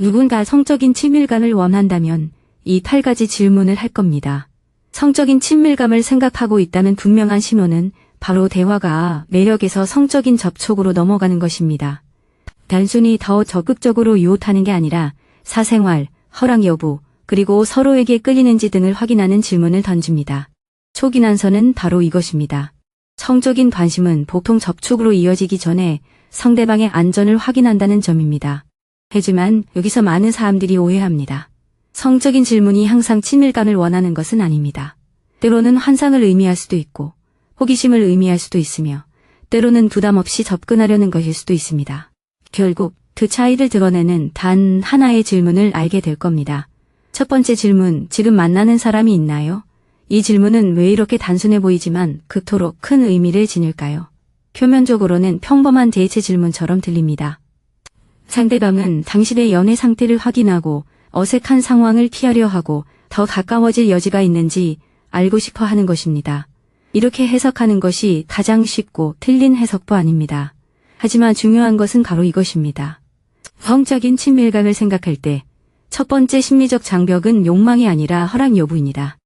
누군가 성적인 친밀감을 원한다면 이 8가지 질문을 할 겁니다. 성적인 친밀감을 생각하고 있다는 분명한 신호는 바로 대화가 매력에서 성적인 접촉으로 넘어가는 것입니다. 단순히 더 적극적으로 유혹하는 게 아니라 사생활, 허락 여부, 그리고 서로에게 끌리는지 등을 확인하는 질문을 던집니다. 초기 난서는 바로 이것입니다. 성적인 관심은 보통 접촉으로 이어지기 전에 상대방의 안전을 확인한다는 점입니다. 하지만 여기서 많은 사람들이 오해합니다. 성적인 질문이 항상 친밀감을 원하는 것은 아닙니다. 때로는 환상을 의미할 수도 있고 호기심을 의미할 수도 있으며 때로는 부담 없이 접근하려는 것일 수도 있습니다. 결국 그 차이를 드러내는 단 하나의 질문을 알게 될 겁니다. 첫 번째 질문, 지금 만나는 사람이 있나요? 이 질문은 왜 이렇게 단순해 보이지만 그토록 큰 의미를 지닐까요? 표면적으로는 평범한 대체 질문처럼 들립니다. 상대방은 당신의 연애 상태를 확인하고 어색한 상황을 피하려 하고 더 가까워질 여지가 있는지 알고 싶어 하는 것입니다. 이렇게 해석하는 것이 가장 쉽고 틀린 해석도 아닙니다. 하지만 중요한 것은 바로 이것입니다. 성적인 친밀감을 생각할 때 첫 번째 심리적 장벽은 욕망이 아니라 허락 여부입니다.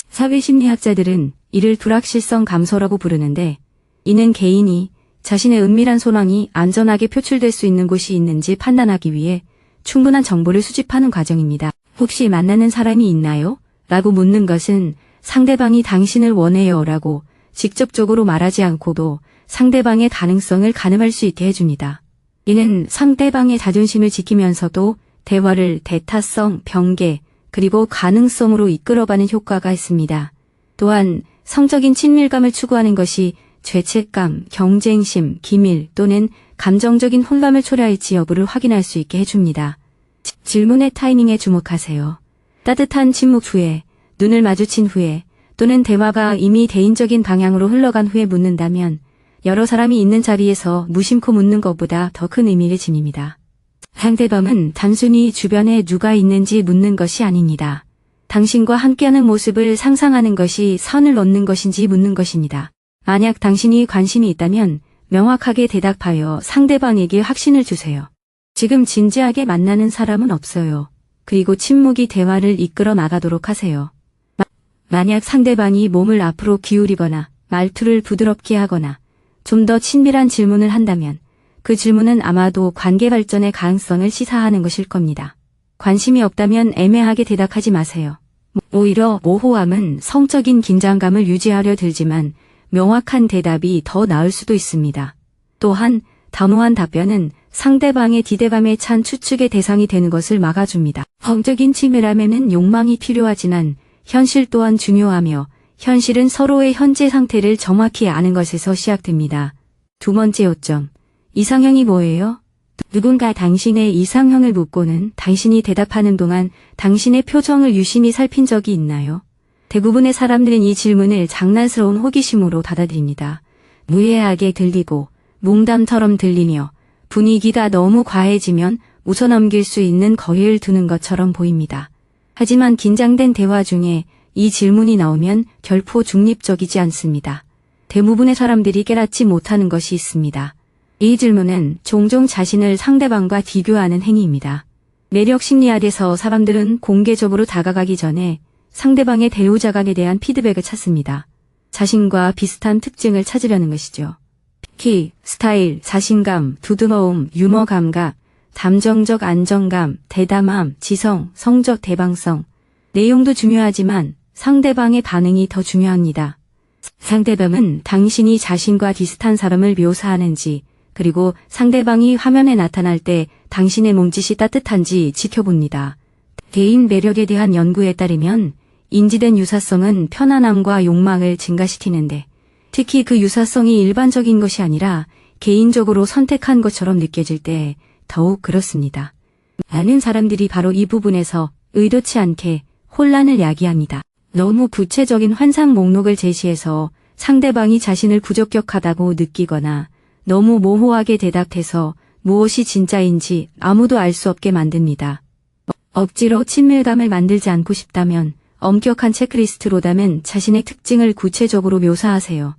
사회심리학자들은 이를 불확실성 감소라고 부르는데 이는 개인이 자신의 은밀한 소망이 안전하게 표출될 수 있는 곳이 있는지 판단하기 위해 충분한 정보를 수집하는 과정입니다. 혹시 만나는 사람이 있나요? 라고 묻는 것은 상대방이 당신을 원해요 라고 직접적으로 말하지 않고도 상대방의 가능성을 가늠할 수 있게 해줍니다. 이는 상대방의 자존심을 지키면서도 대화를 대타성, 변개, 그리고 가능성으로 이끌어가는 효과가 있습니다. 또한 성적인 친밀감을 추구하는 것이 죄책감, 경쟁심, 기밀 또는 감정적인 혼란을 초래할지 여부를 확인할 수 있게 해줍니다. 질문의 타이밍에 주목하세요. 따뜻한 침묵 후에, 눈을 마주친 후에 또는 대화가 이미 개인적인 방향으로 흘러간 후에 묻는다면 여러 사람이 있는 자리에서 무심코 묻는 것보다 더 큰 의미를 지닙니다. 상대방은 단순히 주변에 누가 있는지 묻는 것이 아닙니다. 당신과 함께하는 모습을 상상하는 것이 선을 넣는 것인지 묻는 것입니다. 만약 당신이 관심이 있다면 명확하게 대답하여 상대방에게 확신을 주세요. 지금 진지하게 만나는 사람은 없어요. 그리고 침묵이 대화를 이끌어 나가도록 하세요. 만약 상대방이 몸을 앞으로 기울이거나 말투를 부드럽게 하거나 좀 더 친밀한 질문을 한다면 그 질문은 아마도 관계 발전의 가능성을 시사하는 것일 겁니다. 관심이 없다면 애매하게 대답하지 마세요. 오히려 모호함은 성적인 긴장감을 유지하려 들지만 명확한 대답이 더 나을 수도 있습니다. 또한 단호한 답변은 상대방의 기대감에 찬 추측의 대상이 되는 것을 막아줍니다. 성적인 친밀함에는 욕망이 필요하지만 현실 또한 중요하며 현실은 서로의 현재 상태를 정확히 아는 것에서 시작됩니다. 두 번째 요점. 이상형이 뭐예요? 누군가 당신의 이상형을 묻고는 당신이 대답하는 동안 당신의 표정을 유심히 살핀 적이 있나요? 대부분의 사람들은 이 질문을 장난스러운 호기심으로 받아들입니다. 무해하게 들리고 농담처럼 들리며 분위기가 너무 과해지면 웃어넘길 수 있는 거리를 두는 것처럼 보입니다. 하지만 긴장된 대화 중에 이 질문이 나오면 결코 중립적이지 않습니다. 대부분의 사람들이 깨닫지 못하는 것이 있습니다. 이 질문은 종종 자신을 상대방과 비교하는 행위입니다. 매력 심리학에서 사람들은 공개적으로 다가가기 전에 상대방의 배우자간에 대한 피드백을 찾습니다. 자신과 비슷한 특징을 찾으려는 것이죠. 키, 스타일, 자신감, 두드러움, 유머 감각, 감정적 안정감, 대담함, 지성, 성적 대방성. 내용도 중요하지만 상대방의 반응이 더 중요합니다. 상대방은 당신이 자신과 비슷한 사람을 묘사하는지 그리고 상대방이 화면에 나타날 때 당신의 몸짓이 따뜻한지 지켜봅니다. 개인 매력에 대한 연구에 따르면 인지된 유사성은 편안함과 욕망을 증가시키는데 특히 그 유사성이 일반적인 것이 아니라 개인적으로 선택한 것처럼 느껴질 때 더욱 그렇습니다. 많은 사람들이 바로 이 부분에서 의도치 않게 혼란을 야기합니다. 너무 구체적인 환상 목록을 제시해서 상대방이 자신을 부적격하다고 느끼거나 너무 모호하게 대답해서 무엇이 진짜인지 아무도 알 수 없게 만듭니다. 억지로 친밀감을 만들지 않고 싶다면 엄격한 체크리스트로 담은 자신의 특징을 구체적으로 묘사하세요.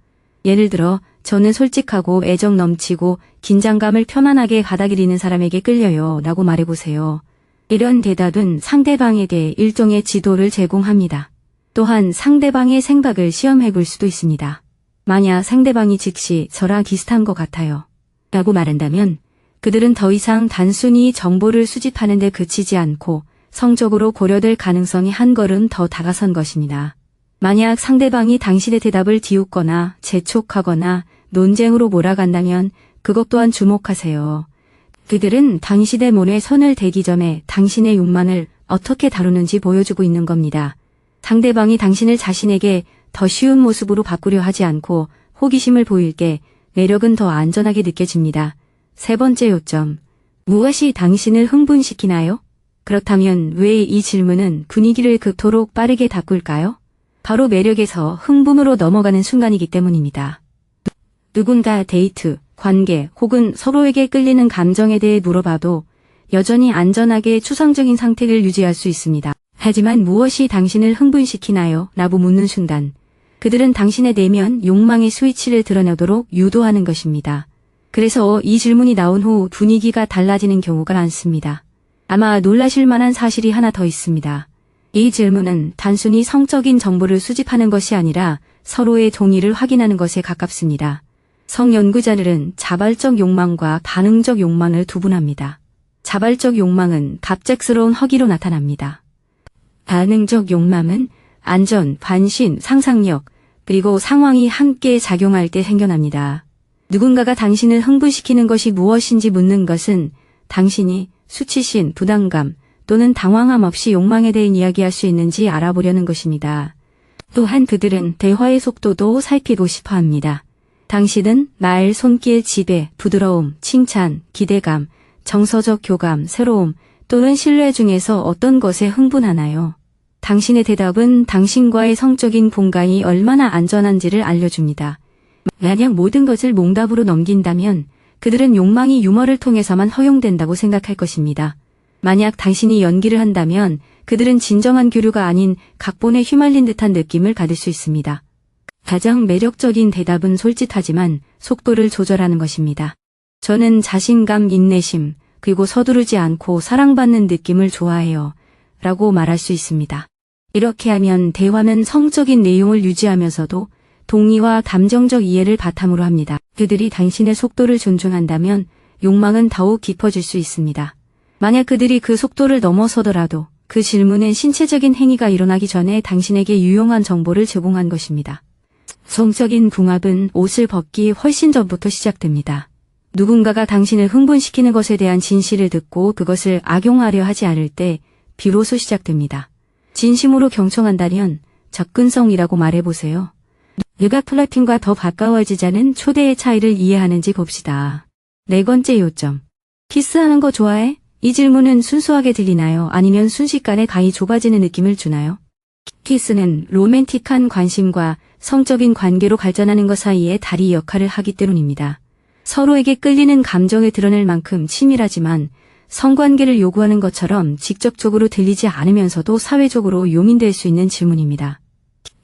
예를 들어 저는 솔직하고 애정 넘치고 긴장감을 편안하게 받아들이는 사람에게 끌려요 라고 말해보세요. 이런 대답은 상대방에게 일종의 지도를 제공합니다. 또한 상대방의 생각을 시험해 볼 수도 있습니다. 만약 상대방이 즉시 저랑 비슷한 것 같아요 라고 말한다면 그들은 더 이상 단순히 정보를 수집하는 데 그치지 않고 성적으로 고려될 가능성이 한 걸음 더 다가선 것입니다. 만약 상대방이 당신의 대답을 뒤웃거나 재촉하거나 논쟁으로 몰아간다면 그것 또한 주목하세요. 그들은 당신의 몸에 손을 대기 전에 당신의 욕망을 어떻게 다루는지 보여주고 있는 겁니다. 상대방이 당신을 자신에게 더 쉬운 모습으로 바꾸려 하지 않고 호기심을 보일 때 매력은 더 안전하게 느껴집니다. 세 번째 요점. 무엇이 당신을 흥분시키나요? 그렇다면 왜 이 질문은 분위기를 그토록 빠르게 바꿀까요? 바로 매력에서 흥분으로 넘어가는 순간이기 때문입니다. 누군가 데이트, 관계 혹은 서로에게 끌리는 감정에 대해 물어봐도 여전히 안전하게 추상적인 상태를 유지할 수 있습니다. 하지만 무엇이 당신을 흥분시키나요? 라고 묻는 순간 그들은 당신의 내면 욕망의 스위치를 드러내도록 유도하는 것입니다. 그래서 이 질문이 나온 후 분위기가 달라지는 경우가 많습니다. 아마 놀라실 만한 사실이 하나 더 있습니다. 이 질문은 단순히 성적인 정보를 수집하는 것이 아니라 서로의 동의를 확인하는 것에 가깝습니다. 성연구자들은 자발적 욕망과 반응적 욕망을 구분합니다. 자발적 욕망은 갑작스러운 허기로 나타납니다. 반응적 욕망은 안전, 관심, 상상력, 그리고 상황이 함께 작용할 때 생겨납니다. 누군가가 당신을 흥분시키는 것이 무엇인지 묻는 것은 당신이 수치심, 부담감 또는 당황함 없이 욕망에 대해 이야기할 수 있는지 알아보려는 것입니다. 또한 그들은 대화의 속도도 살피고 싶어 합니다. 당신은 말, 손길, 지배, 부드러움, 칭찬, 기대감, 정서적 교감, 새로움 또는 신뢰 중에서 어떤 것에 흥분하나요? 당신의 대답은 당신과의 성적인 공간이 얼마나 안전한지를 알려줍니다. 만약 모든 것을 몽답으로 넘긴다면 그들은 욕망이 유머를 통해서만 허용된다고 생각할 것입니다. 만약 당신이 연기를 한다면 그들은 진정한 교류가 아닌 각본에 휘말린 듯한 느낌을 받을 수 있습니다. 가장 매력적인 대답은 솔직하지만 속도를 조절하는 것입니다. 저는 자신감, 인내심, 그리고 서두르지 않고 사랑받는 느낌을 좋아해요. 라고 말할 수 있습니다. 이렇게 하면 대화는 성적인 내용을 유지하면서도 동의와 감정적 이해를 바탕으로 합니다. 그들이 당신의 속도를 존중한다면 욕망은 더욱 깊어질 수 있습니다. 만약 그들이 그 속도를 넘어서더라도 그 질문은 신체적인 행위가 일어나기 전에 당신에게 유용한 정보를 제공한 것입니다. 성적인 궁합은 옷을 벗기 훨씬 전부터 시작됩니다. 누군가가 당신을 흥분시키는 것에 대한 진실을 듣고 그것을 악용하려 하지 않을 때 비로소 시작됩니다. 진심으로 경청한다면 접근성이라고 말해보세요. 누가 플러팅과 더 가까워지자는 초대의 차이를 이해하는지 봅시다. 네 번째 요점. 키스하는 거 좋아해? 이 질문은 순수하게 들리나요? 아니면 순식간에 가히 좁아지는 느낌을 주나요? 키스는 로맨틱한 관심과 성적인 관계로 발전하는 것 사이에 다리 역할을 하기 때문입니다. 서로에게 끌리는 감정을 드러낼 만큼 치밀하지만 성관계를 요구하는 것처럼 직접적으로 들리지 않으면서도 사회적으로 용인될 수 있는 질문입니다.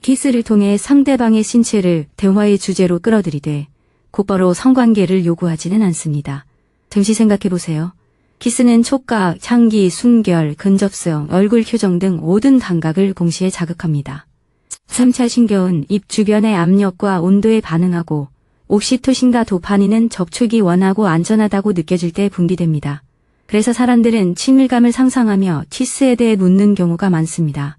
키스를 통해 상대방의 신체를 대화의 주제로 끌어들이되 곧바로 성관계를 요구하지는 않습니다. 잠시 생각해보세요. 키스는 촉각, 향기, 숨결, 근접성, 얼굴 표정 등 모든 감각을 동시에 자극합니다. 3차 신경은 입 주변의 압력과 온도에 반응하고 옥시토신과 도파민은 접촉이 원하고 안전하다고 느껴질 때 분비됩니다. 그래서 사람들은 친밀감을 상상하며 키스에 대해 묻는 경우가 많습니다.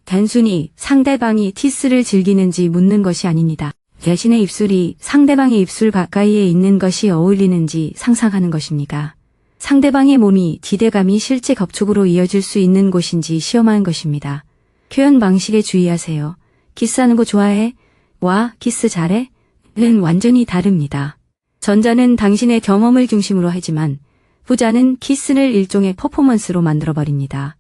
단순히 상대방이 키스를 즐기는지 묻는 것이 아닙니다. 자신의 입술이 상대방의 입술 가까이에 있는 것이 어울리는지 상상하는 것입니다. 상대방의 몸이 기대감이 실제 접촉으로 이어질 수 있는 곳인지 시험하는 것입니다. 표현 방식에 주의하세요. 키스하는 거 좋아해? 와, 키스 잘해? 는 완전히 다릅니다. 전자는 당신의 경험을 중심으로 하지만 후자는 키스를 일종의 퍼포먼스로 만들어버립니다.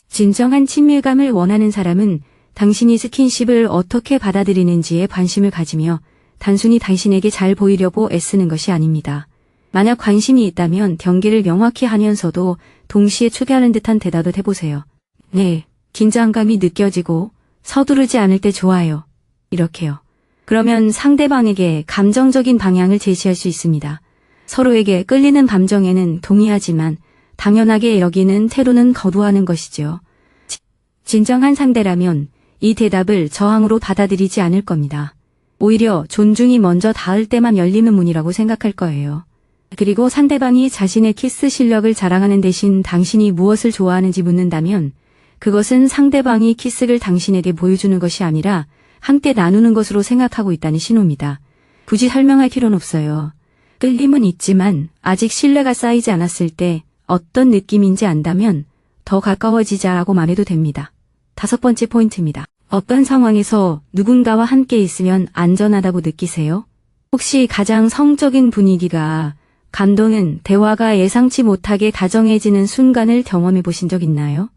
진정한 친밀감을 원하는 사람은 당신이 스킨십을 어떻게 받아들이는지에 관심을 가지며 단순히 당신에게 잘 보이려고 애쓰는 것이 아닙니다. 만약 관심이 있다면 경계를 명확히 하면서도 동시에 초대하는 듯한 대답을 해보세요. 네, 긴장감이 느껴지고 서두르지 않을 때 좋아요. 이렇게요. 그러면 상대방에게 감정적인 방향을 제시할 수 있습니다. 서로에게 끌리는 감정에는 동의하지만 당연하게 여기는 태도는 거부하는 것이죠. 진정한 상대라면 이 대답을 저항으로 받아들이지 않을 겁니다. 오히려 존중이 먼저 닿을 때만 열리는 문이라고 생각할 거예요. 그리고 상대방이 자신의 키스 실력을 자랑하는 대신 당신이 무엇을 좋아하는지 묻는다면 그것은 상대방이 키스를 당신에게 보여주는 것이 아니라 함께 나누는 것으로 생각하고 있다는 신호입니다. 굳이 설명할 필요는 없어요. 끌림은 있지만 아직 신뢰가 쌓이지 않았을 때 어떤 느낌인지 안다면 더 가까워지자라고 말해도 됩니다. 5번째 포인트입니다. 어떤 상황에서 누군가와 함께 있으면 안전하다고 느끼세요? 혹시 가장 성적인 분위기가 감동은 대화가 예상치 못하게 다정해지는 순간을 경험해 보신 적 있나요?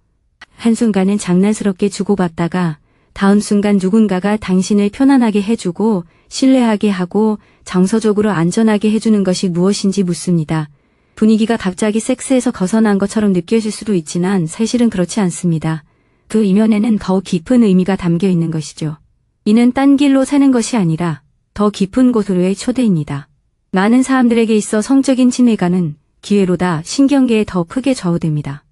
한순간은 장난스럽게 주고받다가 다음 순간 누군가가 당신을 편안하게 해주고 신뢰하게 하고 정서적으로 안전하게 해주는 것이 무엇인지 묻습니다. 분위기가 갑자기 섹스에서 벗어난 것처럼 느껴질 수도 있지만 사실은 그렇지 않습니다. 그 이면에는 더 깊은 의미가 담겨 있는 것이죠. 이는 딴 길로 새는 것이 아니라 더 깊은 곳으로의 초대입니다. 많은 사람들에게 있어 성적인 친밀감은 기회로다 신경계에 더 크게 좌우됩니다.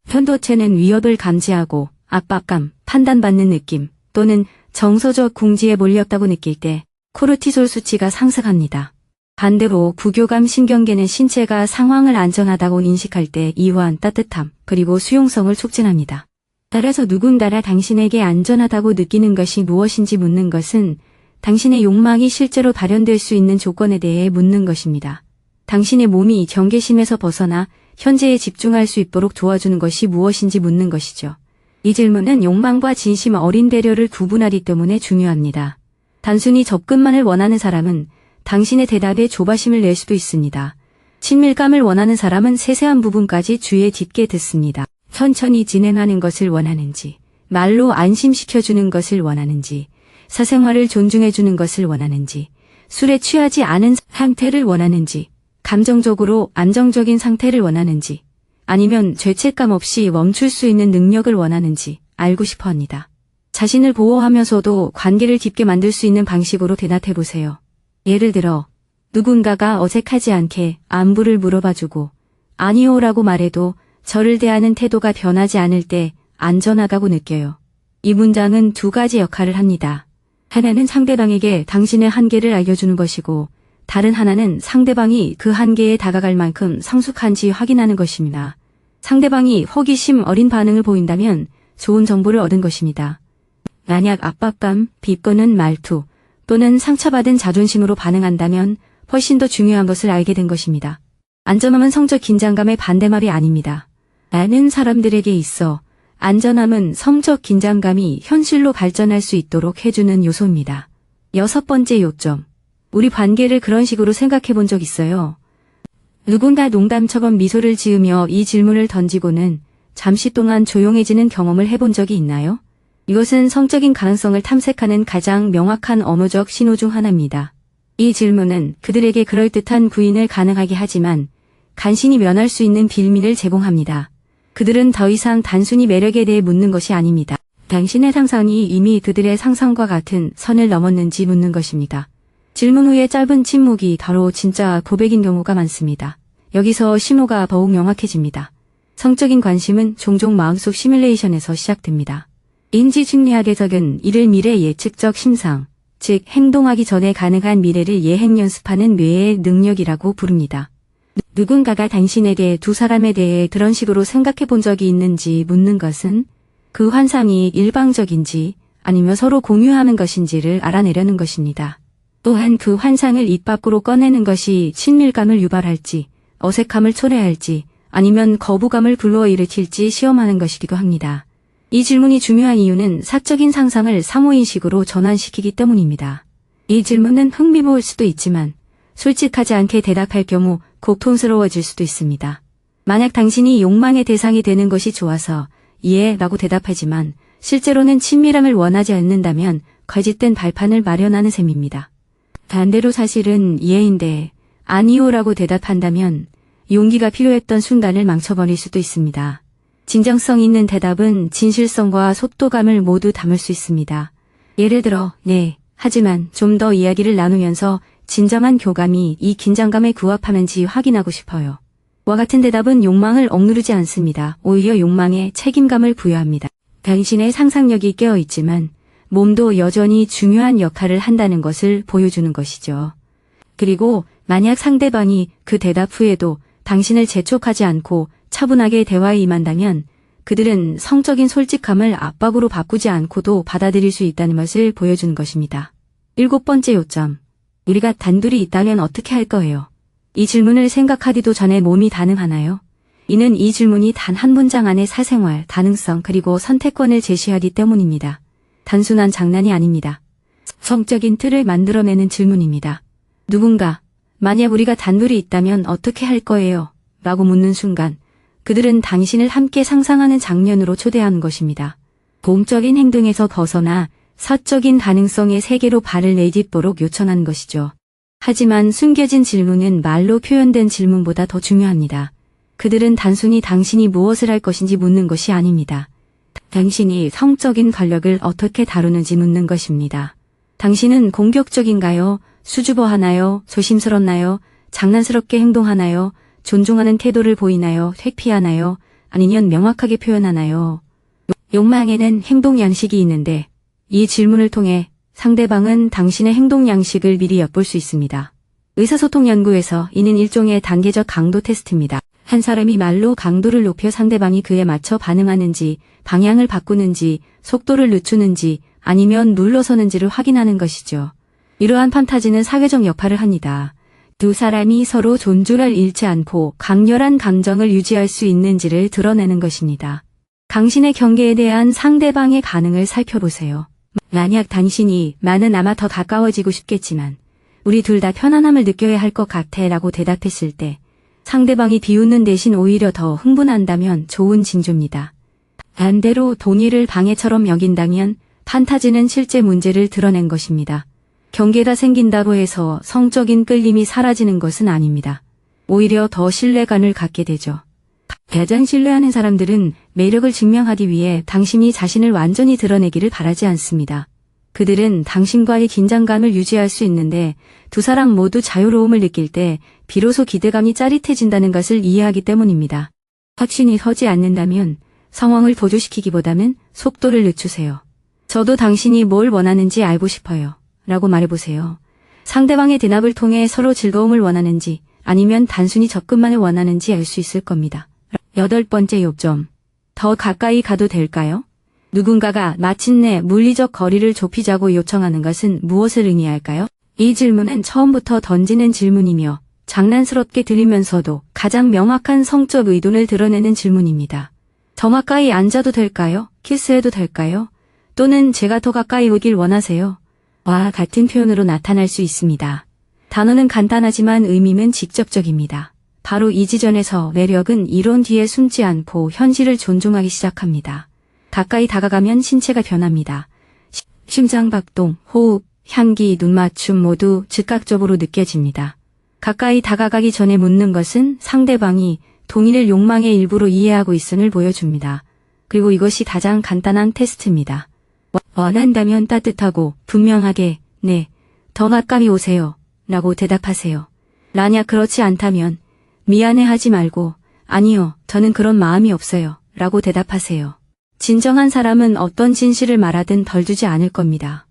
편도체는 위협을 감지하고 압박감, 판단받는 느낌 또는 정서적 궁지에 몰렸다고 느낄 때 코르티솔 수치가 상승합니다. 반대로 부교감 신경계는 신체가 상황을 안전하다고 인식할 때 이완, 따뜻함, 그리고 수용성을 촉진합니다. 따라서 누군가가 당신에게 안전하다고 느끼는 것이 무엇인지 묻는 것은 당신의 욕망이 실제로 발현될 수 있는 조건에 대해 묻는 것입니다. 당신의 몸이 경계심에서 벗어나 현재에 집중할 수 있도록 도와주는 것이 무엇인지 묻는 것이죠. 이 질문은 욕망과 진심 어린 배려를 구분하기 때문에 중요합니다. 단순히 접근만을 원하는 사람은 당신의 대답에 조바심을 낼 수도 있습니다. 친밀감을 원하는 사람은 세세한 부분까지 주의에 깊게 듣습니다. 천천히 진행하는 것을 원하는지, 말로 안심시켜주는 것을 원하는지, 사생활을 존중해주는 것을 원하는지, 술에 취하지 않은 상태를 원하는지, 감정적으로 안정적인 상태를 원하는지, 아니면 죄책감 없이 멈출 수 있는 능력을 원하는지 알고 싶어 합니다. 자신을 보호하면서도 관계를 깊게 만들 수 있는 방식으로 대답해보세요. 예를 들어 누군가가 어색하지 않게 안부를 물어봐주고 아니요라고 말해도 저를 대하는 태도가 변하지 않을 때 안전하다고 느껴요. 이 문장은 두 가지 역할을 합니다. 하나는 상대방에게 당신의 한계를 알려주는 것이고 다른 하나는 상대방이 그 한계에 다가갈 만큼 성숙한지 확인하는 것입니다. 상대방이 호기심 어린 반응을 보인다면 좋은 정보를 얻은 것입니다. 만약 압박감, 비꼬는 말투 또는 상처받은 자존심으로 반응한다면 훨씬 더 중요한 것을 알게 된 것입니다. 안전함은 성적 긴장감의 반대말이 아닙니다. 많은 사람들에게 있어 안전함은 성적 긴장감이 현실로 발전할 수 있도록 해주는 요소입니다. 6번째 요점. 우리 관계를 그런 식으로 생각해 본 적 있어요? 누군가 농담처럼 미소를 지으며 이 질문을 던지고는 잠시 동안 조용해지는 경험을 해본 적이 있나요? 이것은 성적인 가능성을 탐색하는 가장 명확한 언어적 신호 중 하나입니다. 이 질문은 그들에게 그럴듯한 부인을 가능하게 하지만 간신히 면할 수 있는 빌미를 제공합니다. 그들은 더 이상 단순히 매력에 대해 묻는 것이 아닙니다. 당신의 상상이 이미 그들의 상상과 같은 선을 넘었는지 묻는 것입니다. 질문 후에 짧은 침묵이 바로 진짜 고백인 경우가 많습니다. 여기서 신호가 더욱 명확해집니다. 성적인 관심은 종종 마음속 시뮬레이션에서 시작됩니다. 인지심리학 해석은 이를 미래 예측적 심상, 즉 행동하기 전에 가능한 미래를 예행 연습하는 뇌의 능력이라고 부릅니다. 누군가가 당신에게 두 사람에 대해 그런 식으로 생각해 본 적이 있는지 묻는 것은 그 환상이 일방적인지 아니면 서로 공유하는 것인지를 알아내려는 것입니다. 또한 그 환상을 입 밖으로 꺼내는 것이 친밀감을 유발할지, 어색함을 초래할지, 아니면 거부감을 불러일으킬지 시험하는 것이기도 합니다. 이 질문이 중요한 이유는 사적인 상상을 사모인식으로 전환시키기 때문입니다. 이 질문은 흥미로울 수도 있지만 솔직하지 않게 대답할 경우 고통스러워질 수도 있습니다. 만약 당신이 욕망의 대상이 되는 것이 좋아서 예 라고 대답하지만 실제로는 친밀함을 원하지 않는다면 거짓된 발판을 마련하는 셈입니다. 반대로 사실은 예인데 아니요라고 대답한다면 용기가 필요했던 순간을 망쳐버릴 수도 있습니다. 진정성 있는 대답은 진실성과 속도감을 모두 담을 수 있습니다. 예를 들어 네, 하지만 좀 더 이야기를 나누면서 진정한 교감이 이 긴장감에 부합하는지 확인하고 싶어요. 와 같은 대답은 욕망을 억누르지 않습니다. 오히려 욕망에 책임감을 부여합니다. 당신의 상상력이 깨어있지만 몸도 여전히 중요한 역할을 한다는 것을 보여주는 것이죠. 그리고 만약 상대방이 그 대답 후에도 당신을 재촉하지 않고 차분하게 대화에 임한다면 그들은 성적인 솔직함을 압박으로 바꾸지 않고도 받아들일 수 있다는 것을 보여주는 것입니다. 7번째 요점. 우리가 단둘이 있다면 어떻게 할 거예요? 이 질문을 생각하기도 전에 몸이 반응하나요? 이는 이 질문이 단 한 문장 안에 사생활, 가능성 그리고 선택권을 제시하기 때문입니다. 단순한 장난이 아닙니다. 성적인 틀을 만들어내는 질문입니다. 누군가, 만약 우리가 단둘이 있다면 어떻게 할 거예요? 라고 묻는 순간 그들은 당신을 함께 상상하는 장면으로 초대하는 것입니다. 공적인 행동에서 벗어나 사적인 가능성의 세계로 발을 내딛도록 요청하는 것이죠. 하지만 숨겨진 질문은 말로 표현된 질문보다 더 중요합니다. 그들은 단순히 당신이 무엇을 할 것인지 묻는 것이 아닙니다. 당신이 성적인 권력을 어떻게 다루는지 묻는 것입니다. 당신은 공격적인가요? 수줍어하나요? 조심스럽나요? 장난스럽게 행동하나요? 존중하는 태도를 보이나요? 회피하나요? 아니면 명확하게 표현하나요? 욕망에는 행동 양식이 있는데 이 질문을 통해 상대방은 당신의 행동 양식을 미리 엿볼 수 있습니다. 의사소통 연구에서 이는 일종의 단계적 강도 테스트입니다. 한 사람이 말로 강도를 높여 상대방이 그에 맞춰 반응하는지, 방향을 바꾸는지, 속도를 늦추는지, 아니면 물러서는지를 확인하는 것이죠. 이러한 판타지는 사회적 역할을 합니다. 두 사람이 서로 존중을 잃지 않고 강렬한 감정을 유지할 수 있는지를 드러내는 것입니다. 당신의 경계에 대한 상대방의 반응을 살펴보세요. 만약 당신이 나는 아마 더 가까워지고 싶겠지만 우리 둘 다 편안함을 느껴야 할 것 같아 라고 대답했을 때 상대방이 비웃는 대신 오히려 더 흥분한다면 좋은 징조입니다. 반대로 동의를 방해처럼 여긴다면 판타지는 실제 문제를 드러낸 것입니다. 경계가 생긴다고 해서 성적인 끌림이 사라지는 것은 아닙니다. 오히려 더 신뢰감을 갖게 되죠. 가장 신뢰하는 사람들은 매력을 증명하기 위해 당신이 자신을 완전히 드러내기를 바라지 않습니다. 그들은 당신과의 긴장감을 유지할 수 있는데 두 사람 모두 자유로움을 느낄 때 비로소 기대감이 짜릿해진다는 것을 이해하기 때문입니다. 확신이 서지 않는다면 상황을 도주시키기보다는 속도를 늦추세요. 저도 당신이 뭘 원하는지 알고 싶어요. 라고 말해보세요. 상대방의 대답을 통해 서로 즐거움을 원하는지 아니면 단순히 접근만을 원하는지 알 수 있을 겁니다. 8번째 요점. 더 가까이 가도 될까요? 누군가가 마침내 물리적 거리를 좁히자고 요청하는 것은 무엇을 의미할까요? 이 질문은 처음부터 던지는 질문이며 장난스럽게 들리면서도 가장 명확한 성적 의도를 드러내는 질문입니다. 더 가까이 앉아도 될까요? 키스해도 될까요? 또는 제가 더 가까이 오길 원하세요? 와 같은 표현으로 나타날 수 있습니다. 단어는 간단하지만 의미는 직접적입니다. 바로 이 지점에서 매력은 이론 뒤에 숨지 않고 현실을 존중하기 시작합니다. 가까이 다가가면 신체가 변합니다. 심장박동, 호흡, 향기, 눈맞춤 모두 즉각적으로 느껴집니다. 가까이 다가가기 전에 묻는 것은 상대방이 동의를 욕망의 일부로 이해하고 있음을 보여줍니다. 그리고 이것이 가장 간단한 테스트입니다. 원한다면 따뜻하고 분명하게 네, 더 가까이 오세요 라고 대답하세요. 만약 그렇지 않다면 미안해하지 말고 아니요, 저는 그런 마음이 없어요 라고 대답하세요. 진정한 사람은 어떤 진실을 말하든 덜 주지 않을 겁니다.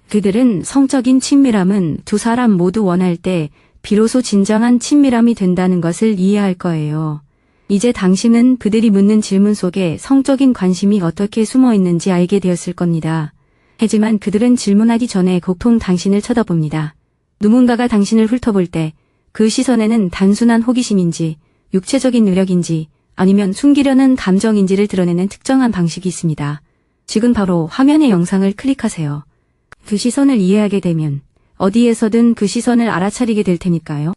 그들은 성적인 친밀함은 두 사람 모두 원할 때 비로소 진정한 친밀함이 된다는 것을 이해할 거예요. 이제 당신은 그들이 묻는 질문 속에 성적인 관심이 어떻게 숨어 있는지 알게 되었을 겁니다. 하지만 그들은 질문하기 전에 보통 당신을 쳐다봅니다. 누군가가 당신을 훑어볼 때 그 시선에는 단순한 호기심인지 육체적인 노력인지 아니면 숨기려는 감정인지를 드러내는 특정한 방식이 있습니다. 지금 바로 화면의 영상을 클릭하세요. 그 시선을 이해하게 되면 어디에서든 그 시선을 알아차리게 될 테니까요.